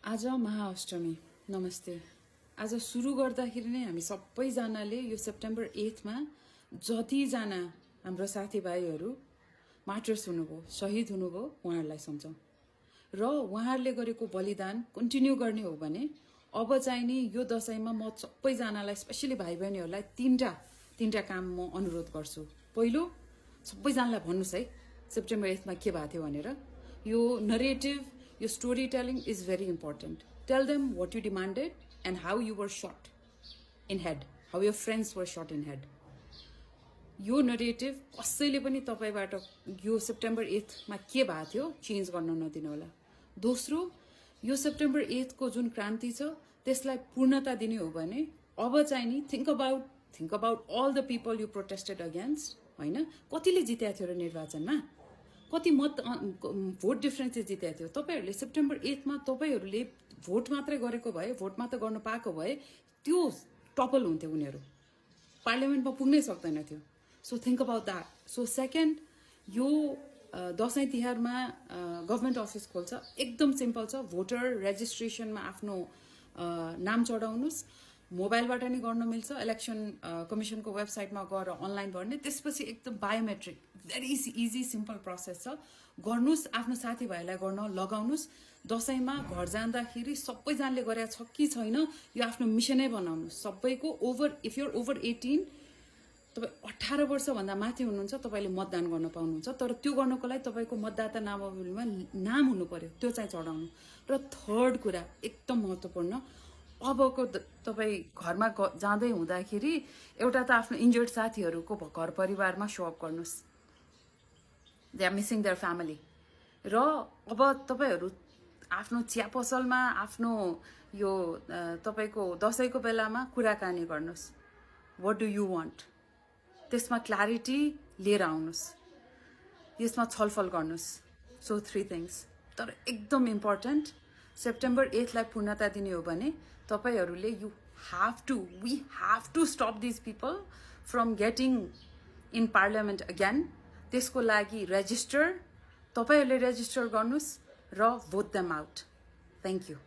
आज महाअष्टमी नमस्ते। आज सुरु गर्दाखेरि नै हामी सबैजनाले यो सेप्टेम्बर 8 मा जतिजना हाम्रो साथीभाइहरू मार्टर्स हुनुभयो, शहीद हुनुभयो, उहाँहरूलाई सम्झौँ र उहाँहरूले गरेको बलिदान कन्टिन्यू गर्ने हो भने अब चाहिँ नि यो दशैंमा म सबैजनालाई स्पेशली भाइ बहिनीहरूलाई तीनटा काम म अनुरोध गर्छु। पहिलो, सबैजनालाई भन्नुस् है सेप्टेम्बर 8 मा के भएको थियो भनेर। यो नरेटिभ, यो story telling is very important. Tell them what you demanded and how you were shot in head, how your friends were shot in head. यो नरेटिभ कसैले पनि तपाईबाट यो सेप्टेम्बर 8 मा के भएको थियो चेन्ज गर्न नदिनु होला। दोस्रो, यो सेप्टेम्बर 8 को जुन क्रान्ति छ त्यसलाई पूर्णता दिने हो भने अब चाहिँ नि think about all the people you protested against, हैन? कतिले जितेको थियो र निर्वाचनमा, कति मत भोट डिफरेन्सले जितेको थियो। तपाईहरुले सेप्टेम्बर 8 मा तपाईहरुले भोट मात्रै गरेको भए, भोट मात्र गर्न पाएको भए त्यो टपल हुन्थ्यो, उनीहरु पार्लियामेन्टमा पुग्नै सक्दैन थियो। So think about that. So second, यो दशैं तिहारमा गभर्नमेन्ट अफिस खोल्छ, एकदम सिम्पल छ। भोटर रेजिस्ट्रेसनमा आफ्नो नाम चढाउनुस्, मोबाइलबाट नि गर्न मिल्छ, इलेक्सन कमिसनको वेबसाइटमा गएर अनलाइन भर्ने, त्यसपछि एकदम biometric, very easy simple process छ। गर्नुस्, आफ्नो साथीभाइलाई गर्न लगाउनुस्। दशैंमा घर जाँदाखेरि सबैजनाले गरेको छ कि छैन यो आफ्नो मिसनै बनाउनुस्। सबैको इफ युर ओभर 18, तपाईँ 18 वर्षभन्दा माथि हुनुहुन्छ, तपाईँले मतदान गर्न पाउनुहुन्छ। तर त्यो गर्नको लागि तपाईँको मतदाता नामावलीमा नाम हुनु पर्यो, त्यो चाहिँ चढाउनु। र थर्ड कुरा एकदम महत्त्वपूर्ण, अबको तपाईँ घरमा जाँदै हुँदाखेरि एउटा त आफ्नो इन्जर्ड साथीहरूको घर परिवारमा सो अप गर्नुस्, they are missing their family. र अब तपाईहरू आफ्नो चिया पसलमा आफ्नो यो तपाईको दशैंको बेलामा कुराकानी गर्नुस्, व्हाट डु यु वान्ट, त्यसमा क्ल्यारिटी लिएर आउनुस्, यसमा छलफल गर्नुस्। So 3 things. तर एकदम इम्पोर्टेन्ट, सेप्टेम्बर 8 लाई पूर्णता दिने हो भने तपाईहरुले we have to stop these people from getting in parliament again। त्यसको लागि तपाईहरुले रेजिस्टर गर्नुस् र vote them out। Thank you।